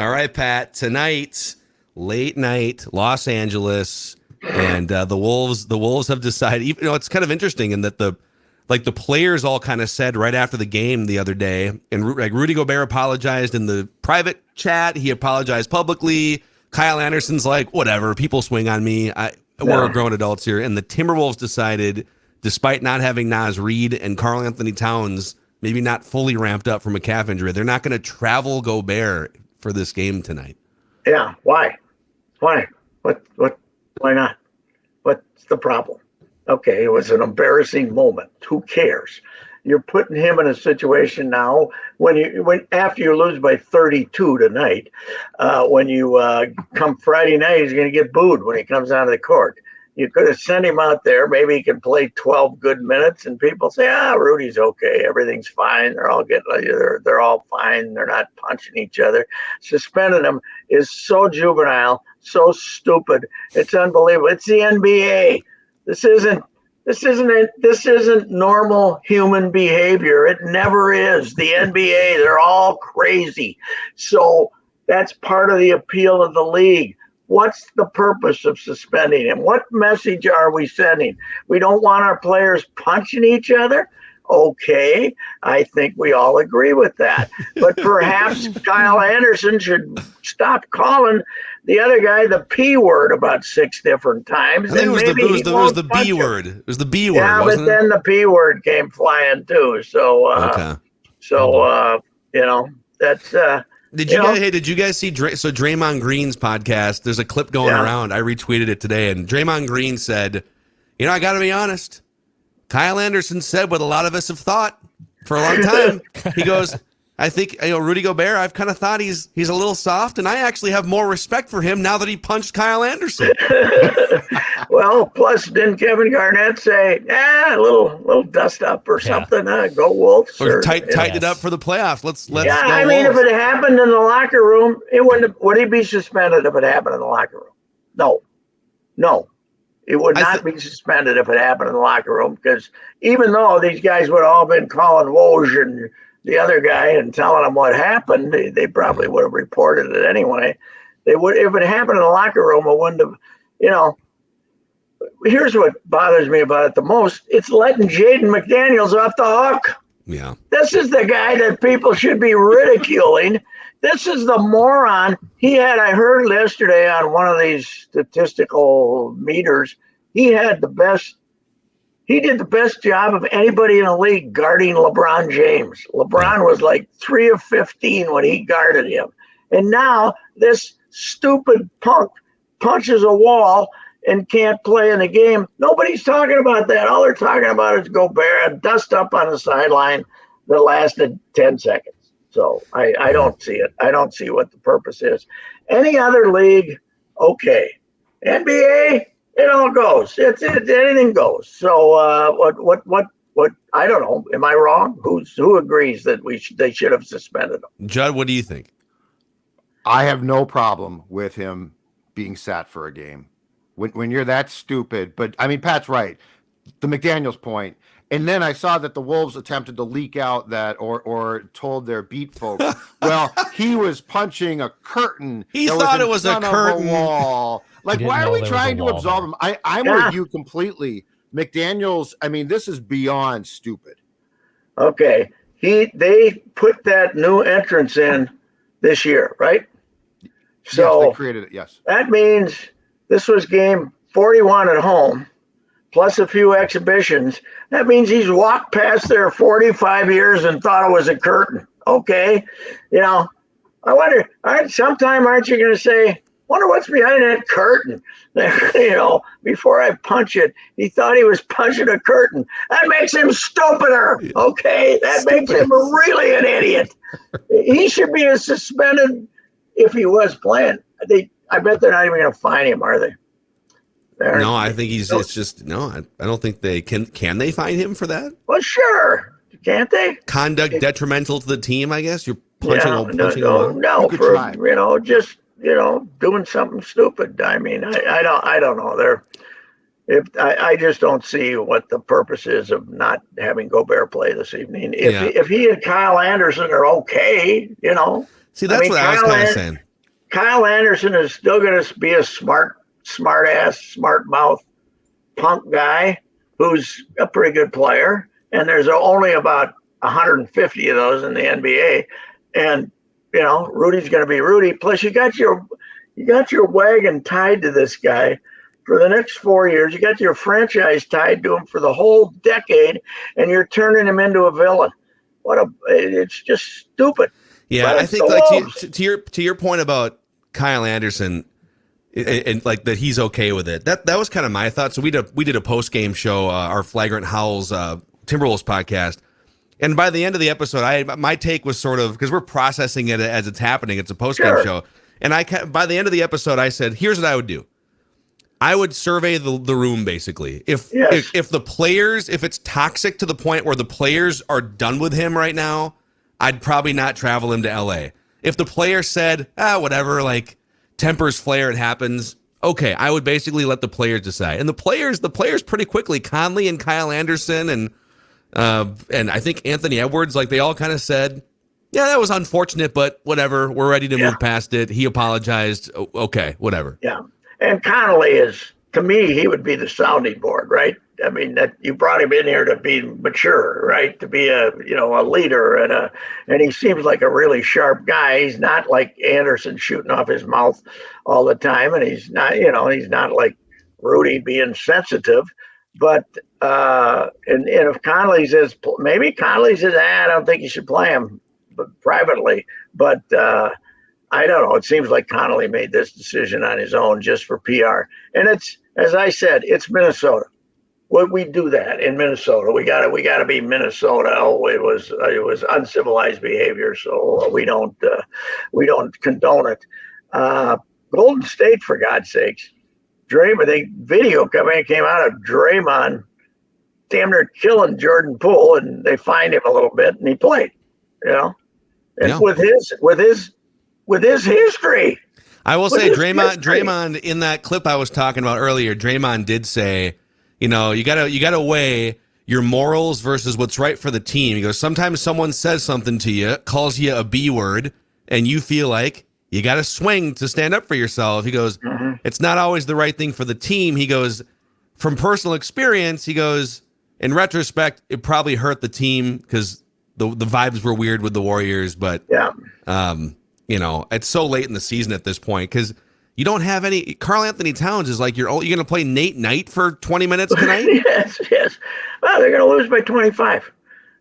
All right, Pat. Tonight, late night, Los Angeles, and the Wolves. The Wolves have decided. It's kind of interesting in that the players all kind of said right after the game the other day, and like Rudy Gobert apologized in the private chat. He apologized publicly. Kyle Anderson's like, whatever. People swing on me. We're grown adults here. And the Timberwolves decided, despite not having Naz Reid and Karl Anthony Towns, maybe not fully ramped up from a calf injury, they're not going to travel Gobert for this game tonight. Yeah. Why? What? Why not? What's the problem? Okay, it was an embarrassing moment. Who cares? You're putting him in a situation now when after you lose by 32 tonight, when you come Friday night, he's going to get booed when he comes out of the court. You could have sent him out there. Maybe he can play 12 good minutes, and people say, Rudy's okay. Everything's fine. They're all fine. They're not punching each other. Suspending him is so juvenile, so stupid. It's unbelievable. It's the NBA. This isn't normal human behavior. It never is. The NBA, they're all crazy. So that's part of the appeal of the league. What's the purpose of suspending him? What message are we sending? We don't want our players punching each other? Okay, I think we all agree with that. But perhaps Kyle Anderson should stop calling the other guy the P word about 6 different times. I think it was the B word. It was the B word. Yeah, but then the P word came flying too. So, okay. That's. Did you guys see Draymond Green's podcast? There's a clip going around. I retweeted it today, and Draymond Green said, I got to be honest. Kyle Anderson said what a lot of us have thought for a long time. He goes, I think Rudy Gobert, I've kind of thought he's a little soft, and I actually have more respect for him now that he punched Kyle Anderson. Well, plus didn't Kevin Garnett say, a little dust up or something? Go Wolves. Or tighten it up for the playoffs. Let's if it happened in the locker room, would he be suspended if it happened in the locker room? No. It would not be suspended if it happened in the locker room, because even though these guys would have all been calling Woj and the other guy and telling them what happened, they probably would have reported it anyway. They would, if it happened in the locker room, it wouldn't have, Here's what bothers me about it the most. It's letting Jaden McDaniels off the hook. Yeah. This is the guy that people should be ridiculing. This is the moron. I heard yesterday on one of these statistical meters, he did the best job of anybody in the league guarding LeBron James. LeBron was like 3 of 15 when he guarded him. And now this stupid punk punches a wall and can't play in the game. Nobody's talking about that. All they're talking about is Gobert, a dust up on the sideline that lasted 10 seconds. So I don't see it. I don't see what the purpose is. Any other league, okay. NBA, it all goes. Anything goes. So what? I don't know. Am I wrong? Who agrees that they should have suspended him? Judd, what do you think? I have no problem with him being sat for a game when you're that stupid. But I mean, Pat's right. The McDaniels point. And then I saw that the Wolves attempted to leak out that or told their beat folks, well, he was punching a curtain. He thought it was a curtain. Wall. Like, why are we trying to absolve him? I'm with you completely. McDaniels, I mean, this is beyond stupid. Okay. They put that new entrance in this year, right? So yes, they created it, yes. That means this was game 41 at home, plus a few exhibitions. That means he's walked past there 45 years and thought it was a curtain. Okay. I wonder, sometime aren't you going to say, wonder what's behind that curtain? Before I punch it, he thought he was punching a curtain. That makes him stupider. Okay. That makes him really an idiot. He should be suspended if he was playing. I bet they're not even going to fine him, are they? No, I think I don't think they can. Can they fine him for that? Well, sure. Can't they? Conduct detrimental to the team, I guess. You're punching just doing something stupid. I mean, I don't know. I just don't see what the purpose is of not having Gobert play this evening. If he and Kyle Anderson are okay, See, that's what I was kind of saying. Kyle Anderson is still going to be a smart ass, smart mouth punk guy who's a pretty good player. And there's only about 150 of those in the NBA. And, Rudy's going to be Rudy. Plus, you got your wagon tied to this guy for the next 4 years. You got your franchise tied to him for the whole decade, and you're turning him into a villain. It's just stupid. Yeah, I think like to your point about Kyle Anderson and like that he's okay with it. That was kind of my thought. So we did a post game show, our Flagrant Howls Timberwolves podcast, and by the end of the episode, my take was sort of, because we're processing it as it's happening. It's a post game show, and by the end of the episode, I said, "Here's what I would do. I would survey the room basically. If the players, if it's toxic to the point where the players are done with him right now, I'd probably not travel him to LA. If the player said, whatever, like tempers flare, it happens. Okay, I would basically let the players decide. And the players pretty quickly, Conley and Kyle Anderson and I think Anthony Edwards, like they all kind of said, yeah, that was unfortunate, but whatever. We're ready to move past it. He apologized. Okay, whatever. Yeah. And Connolly is, to me, he would be the sounding board, right? I mean, that you brought him in here to be mature, right? To be a leader, and he seems like a really sharp guy. He's not like Anderson shooting off his mouth all the time, and he's not like Rudy being sensitive. But and if Connolly's maybe Connolly's I don't think you should play him, but privately, but. I don't know. It seems like Connolly made this decision on his own just for PR. And it's, as I said, it's Minnesota. We do that in Minnesota. We got to be Minnesota. Oh, it was uncivilized behavior, so we don't condone it. Golden State, for God's sakes, Draymond. The video came out of Draymond damn near killing Jordan Poole, and they fined him a little bit, and he played. And with his history. I will say Draymond in that clip I was talking about earlier, Draymond did say, you gotta weigh your morals versus what's right for the team. He goes, sometimes someone says something to you, calls you a B word, and you feel like you gotta swing to stand up for yourself. He goes, It's not always the right thing for the team. He goes, from personal experience, he goes, in retrospect, it probably hurt the team because the vibes were weird with the Warriors, but it's so late in the season at this point because you don't have any. Karl Anthony Towns is like you're going to play Nate Knight for 20 minutes tonight. Yes. Well, they're going to lose by 25.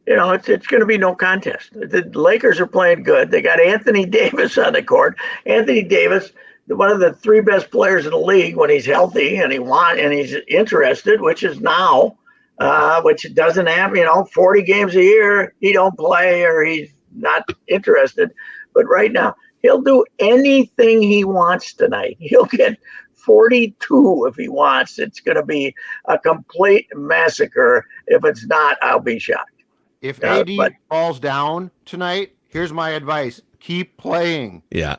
It's going to be no contest. The Lakers are playing good. They got Anthony Davis on the court. Anthony Davis, one of the three best players in the league when he's healthy and he's interested, which is now, which doesn't happen. 40 games a year he don't play or he's not interested. But right now, he'll do anything he wants tonight. He'll get 42 if he wants. It's going to be a complete massacre. If it's not, I'll be shocked. If AD falls down tonight, here's my advice. Keep playing. Yeah.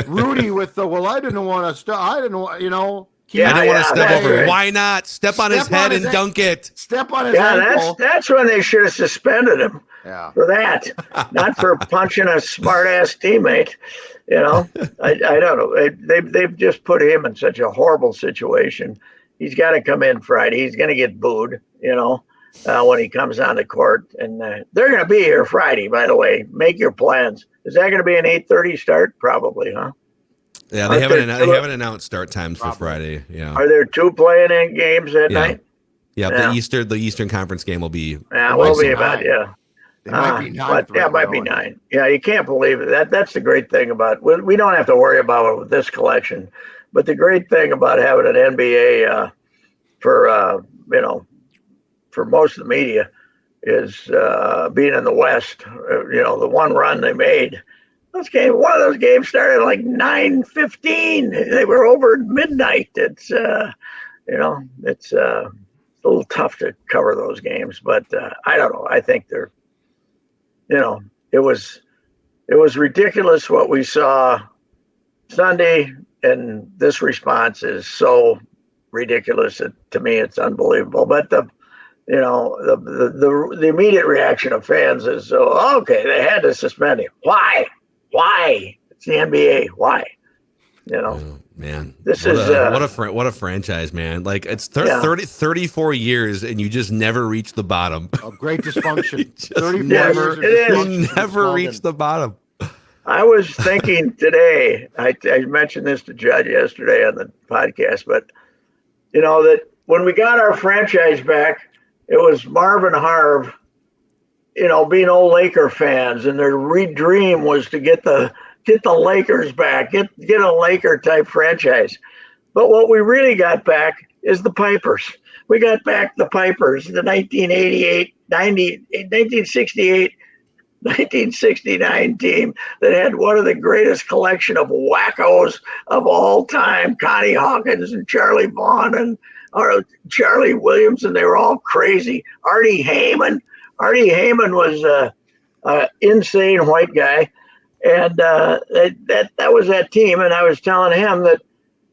Rudy with I didn't want to stop. I didn't want, I didn't want to step over. Right. Why not? Step on his head and dunk it. Step on his ankle. That's when they should have suspended him for that, not for punching a smart-ass teammate. I don't know. They've just put him in such a horrible situation. He's got to come in Friday. He's going to get booed, when he comes on the court. And they're going to be here Friday, by the way. Make your plans. Is that going to be an 8:30 start? Probably, huh? Yeah, they haven't announced start times for Friday. Yeah. Are there two playing in games that night? Yeah, the Eastern Conference game will be. Yeah, will be about It might be 9. It might be 9. Yeah, you can't believe it. That's the great thing about. We don't have to worry about it with this collection, but the great thing about having an NBA for most of the media is being in the West. The one run they made. One of those games started at like 9:15. They were over at midnight. It's it's a little tough to cover those games, but I don't know. I think they're, it was ridiculous what we saw Sunday, and this response is so ridiculous that to me it's unbelievable. But the immediate reaction of fans is, okay, they had to suspend him. Why? It's the NBA. Why? You know, Oh, man, this what is what a franchise, man. Like it's Yeah. 34 years and you just never reach the bottom. Of great dysfunction. Just 34 never, years of It is. dysfunction you for never slogan. reach the bottom. I was thinking today, I mentioned this to Judd yesterday on the podcast, but you know that when we got our franchise back, it was Marvin Harv, you know, being old Laker fans, and their dream was to get the Lakers back, get a Laker type franchise. But what we really got back is the Pipers. We got back the Pipers, the 1968, 1969 team that had one of the greatest collection of wackos of all time, Connie Hawkins and Charlie Vaughn and Charlie Williams, and they were all crazy. Artie Heyman was a insane white guy, and that was that team. And I was telling him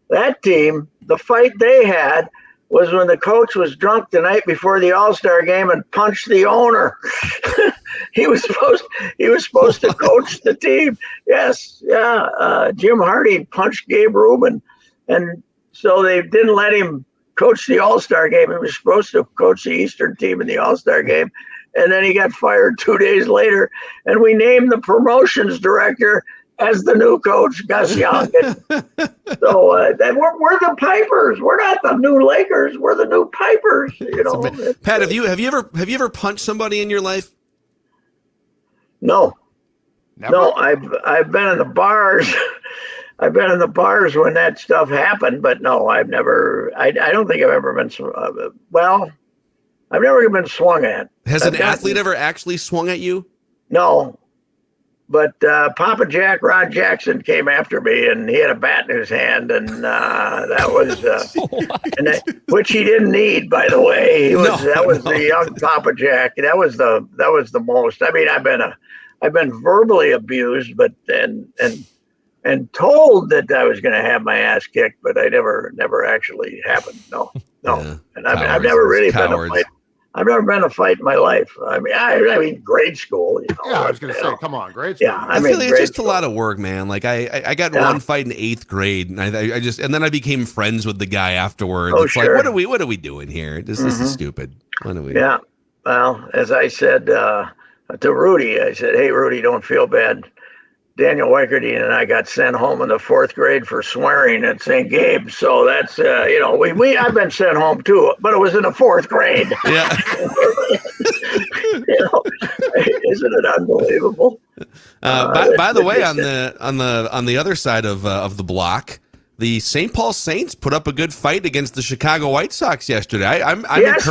that team, the fight they had was when the coach was drunk the night before the All-Star game and punched the owner. he was supposed to coach the team. Yes, yeah. Jim Hardy punched Gabe Rubin, and so they didn't let him coach the All-Star game. He was supposed to coach the Eastern team in the All-Star game, and then he got fired 2 days later. And we named the promotions director as the new coach, Gus Young. So we're the Pipers. We're not the new Lakers. We're the new Pipers. You know, Pat, have you ever punched somebody in your life? No, Never? no. I've been in the bars. I've been in the bars when that stuff happened, but no, I've never. I don't think I've ever been. Well, I've never been swung at. Has an athlete ever actually swung at you? No. But Papa Jack, Ron Jackson, came after me, and he had a bat in his hand, and that was, which he didn't need, by the way. The young Papa Jack. That was the most. I mean, I've been verbally abused, but and told that I was going to have my ass kicked, but I never actually happened. No. Yeah, And I've never really been a fight. I've never been in a fight in my life. I mean, grade school. You know, Yeah, I was going to say, come on, grade school. Yeah, I feel like it's just a lot of work, man. Like I got one fight in 8th grade, and and then I became friends with the guy afterwards. Oh, it's sure. like, what are we doing here? This is stupid. What are we? Yeah. Well, as I said to Rudy, I said, "Hey, Rudy, don't feel bad. Daniel Weikerdine and I got sent home in the 4th grade for swearing at St. Gabe's. So that's, I've been sent home too, but it was in the 4th grade. Yeah. Isn't it unbelievable? By the way, on the other side of the block, the St. Paul Saints put up a good fight against the Chicago White Sox yesterday. I'm Yes,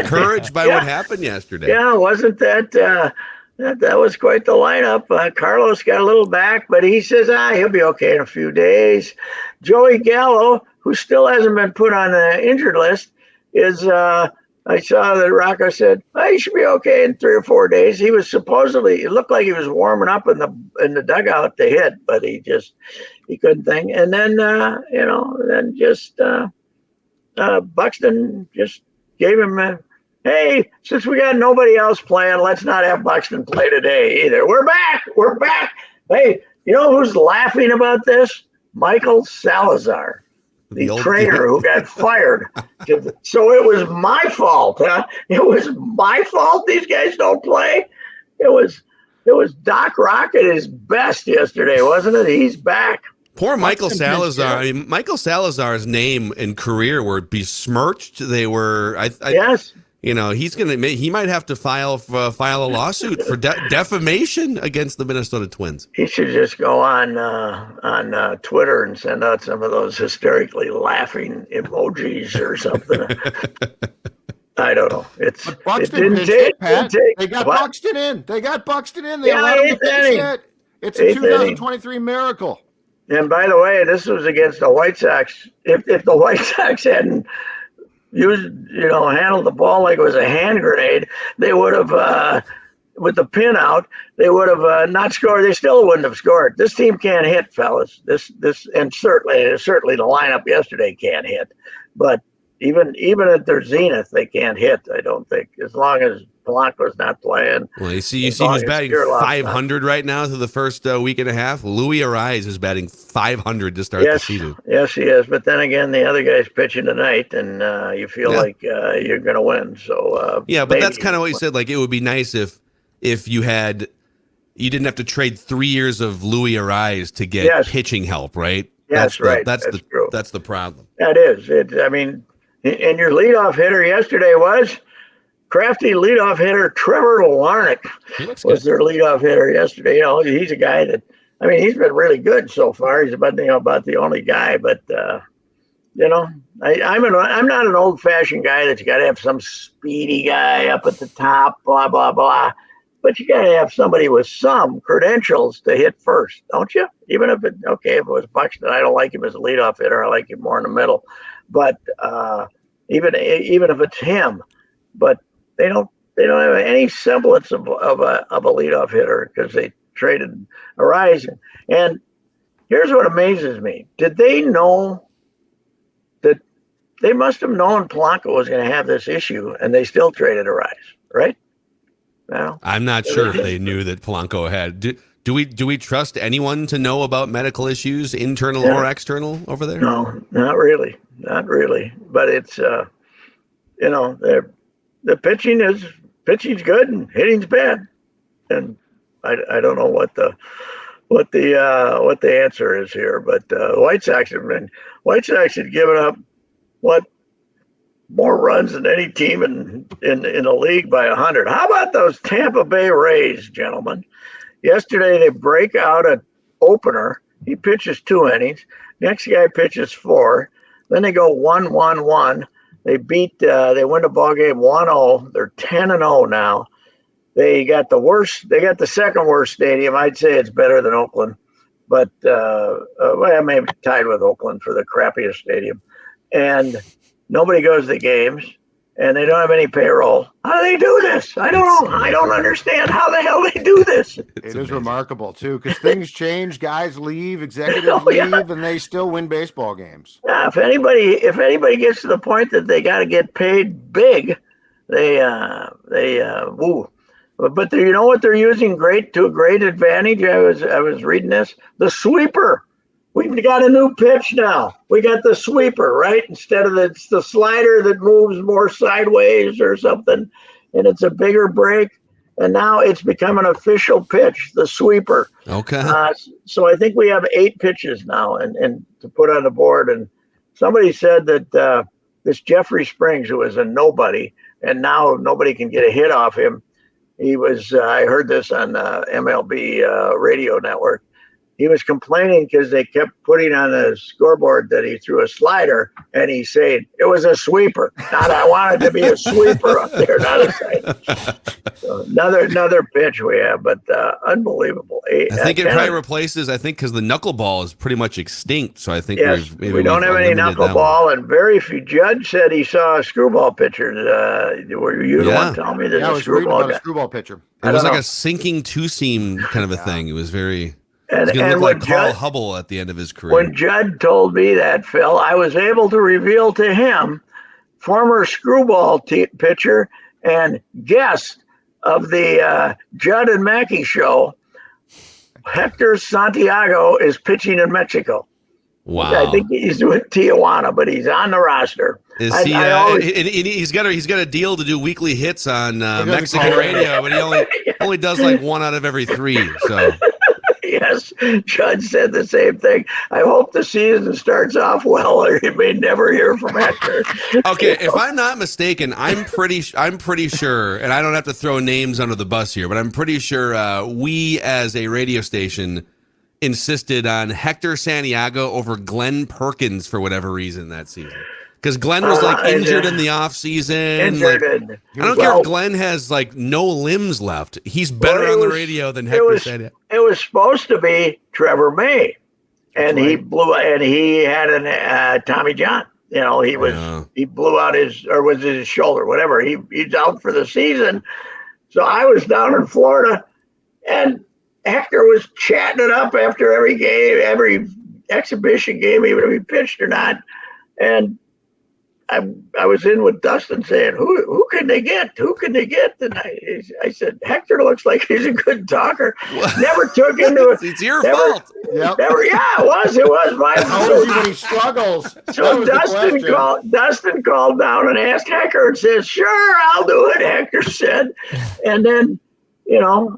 encouraged by what happened yesterday. Yeah, wasn't that that was quite the lineup. Carlos got a little back, but he says, he'll be okay in a few days. Joey Gallo, who still hasn't been put on the injured list, is I saw that Rocco said, he should be okay in 3 or 4 days. He was it looked like he was warming up in the dugout to hit, but he couldn't think. And then Buxton just gave him hey, since we got nobody else playing, let's not have Buxton play today either. We're back. Hey, you know who's laughing about this? Michael Salazar, the trainer who got fired. So it was my fault, huh? It was my fault these guys don't play. It was Doc Rock at his best yesterday, wasn't it? He's back. Poor Michael Salazar. I mean, Michael Salazar's name and career were besmirched. They were. Yes. You know, he might have to file a lawsuit for defamation against the Minnesota Twins. He should just go on Twitter and send out some of those hysterically laughing emojis or something. I don't know. They got Buxton in. They got Buxton in. They allowed him to pitch it. It's a 2023 miracle. And by the way, this was against the White Sox. If the White Sox hadn't handled the ball like it was a hand grenade, they would have, with the pin out, they would have not scored. They still wouldn't have scored. This team can't hit, fellas. And certainly the lineup yesterday can't hit. But even at their zenith, they can't hit. I don't think, as long as Polanco's not playing. Well, you see as who's long as batting Kirillov's 500 right now through the first week and a half. Louis Arise is batting 500 to start the season. Yes, he is. But then again, the other guy's pitching tonight, and you feel like you're going to win. So yeah, but that's kind of what you said. Like, it would be nice if you didn't have to trade 3 years of Louis Arise to get pitching help, right? Yes, right. That's true. That's the problem. That is it. I mean, and your leadoff hitter yesterday was crafty leadoff hitter Trevor Larnach was their leadoff hitter yesterday. You know, he's a guy that, I mean, he's been really good so far. He's about the only guy, but you know, I'm not an old fashioned guy that's got to have some speedy guy up at the top, blah blah blah. But you got to have somebody with some credentials to hit first, don't you? Even if if it was Buxton, I don't like him as a leadoff hitter. I like him more in the middle. But even if it's him, but they don't have any semblance of a leadoff hitter because they traded Arise. And here's what amazes me: did they know that they must have known Polanco was going to have this issue, and they still traded Arise, right? No, I'm not sure if they knew that Polanco had. Do we trust anyone to know about medical issues, internal or external, over there? No, not really. But it's you know, the pitching's good and hitting's bad, and I don't know what the answer is here. But White Sox had given up more runs than any team in the league by 100. How about those Tampa Bay Rays, gentlemen? Yesterday they break out an opener. He pitches 2 innings. Next guy pitches 4. Then they go 1-1-1. They win the ball game 1-0. They're 10-0 now. They got the second worst stadium. I'd say it's better than Oakland, but well, maybe tied with Oakland for the crappiest stadium. And nobody goes to the games, and they don't have any payroll. How do they do this? I don't know. I don't understand how the hell they do this. It is remarkable, too, because things change. Guys leave, executives leave, and they still win baseball games. Yeah, if anybody gets to the point that they got to get paid big, they woo. But you know what they're using to a great advantage? I was reading this. The sweeper. We've got a new pitch now. We got the sweeper, right? Instead of the slider that moves more sideways or something, and it's a bigger break. And now it's become an official pitch, the sweeper. Okay. So I think we have 8 pitches now and to put on the board. And somebody said that this Jeffrey Springs, who was a nobody, and now nobody can get a hit off him. He was, I heard this on MLB radio network. He was complaining because they kept putting on the scoreboard that he threw a slider, and he said it was a sweeper. Not I wanted to be a sweeper up there, not a slider. So another pitch we have, but unbelievable. I think it probably replaces. I think because the knuckleball is pretty much extinct, so I think we don't have any knuckleball, and very few. Judd said he saw a screwball pitcher. Were you the one telling me that a screwball pitcher? It was like a sinking 2-seam kind of a thing. It was very. And, He's going to look like Carl Hubble at the end of his career. When Judd told me that, Phil, I was able to reveal to him former screwball pitcher and guest of the Judd and Mackey show, Hector Santiago, is pitching in Mexico. Wow. I think he's with Tijuana, but he's on the roster. Is he? He's got a deal to do weekly hits on Mexican radio, but he only does like 1 out of every 3. So. Yes, Judd said the same thing. I hope the season starts off well, or you may never hear from Hector. Okay, if I'm not mistaken, I'm pretty sure, and I don't have to throw names under the bus here, but I'm pretty sure we as a radio station insisted on Hector Santiago over Glenn Perkins for whatever reason that season. Because Glenn was injured in the offseason. I don't care if Glenn has no limbs left. He's better on the radio than Hector Santiago. It was supposed to be Trevor May, and he blew. And he had an Tommy John. You know, he blew out his shoulder, whatever. He's out for the season. So I was down in Florida, and Hector was chatting it up after every game, every exhibition game, even if he pitched or not, and I was in with Dustin saying, who can they get? Who can they get? And I said, Hector looks like he's a good talker. Never took into it. It's your fault. Yep. Yeah, it was my fault. How is he when he struggles? So Dustin called down and asked Hector and says, sure, I'll do it, Hector said. And then,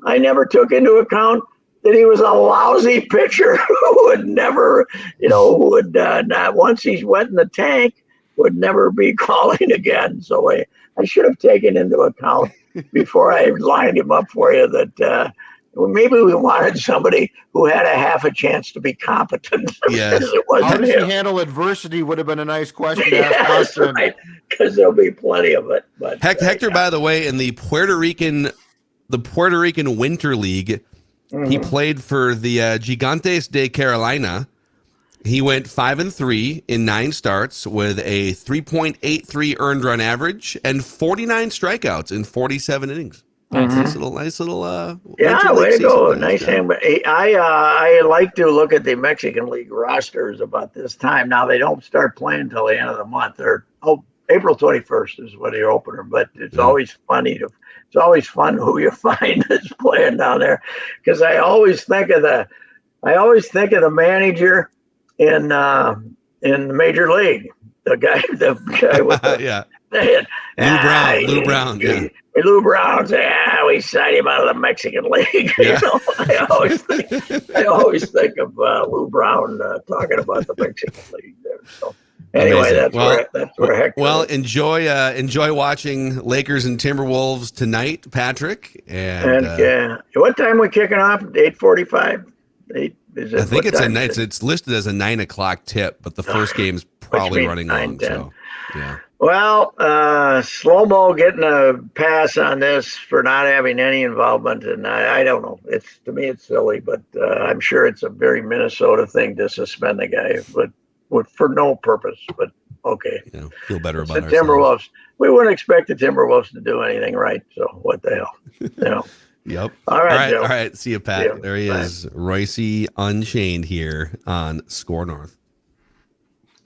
I never took into account that he was a lousy pitcher who would never, who would not, once he's went in the tank, would never be calling again. So I should have taken into account before I lined him up for you that maybe we wanted somebody who had a half a chance to be competent. Yeah. How does he handle adversity would have been a nice question to ask Dustin. Right, because there'll be plenty of it. But Hector, by the way, in the Puerto Rican Winter League, he played for the Gigantes de Carolina. He went 5-3 in 9 starts with a 3.83 earned run average and 49 strikeouts in 47 innings. Nice little. Yeah, way to go! Nice thing. I like to look at the Mexican League rosters about this time. Now they don't start playing until the end of the month. April 21st is when they're opener. But it's always funny to. It's always fun who you find that's playing down there, because I always think of the manager in the Major League, the guy with the Lou Brown. Yeah. Lou Brown's, we signed him out of the Mexican League. Yeah. I always think of Lou Brown talking about the Mexican League there. So anyway, that's where Hector. Well, enjoy watching Lakers and Timberwolves tonight, Patrick. And what time are we kicking off? 8:45. I think it's listed as a 9 o'clock tip, but the first game's probably running 9, long. 10. So yeah. Well, Slow-Mo getting a pass on this for not having any involvement, and I don't know. To me, it's silly, but I'm sure it's a very Minnesota thing to suspend the guy, but for no purpose. But okay, feel better about the Timberwolves. We wouldn't expect the Timberwolves to do anything right, so what the hell, Yep. All right. All right. See you, Pat. There he is, Royce Unchained here on Score North.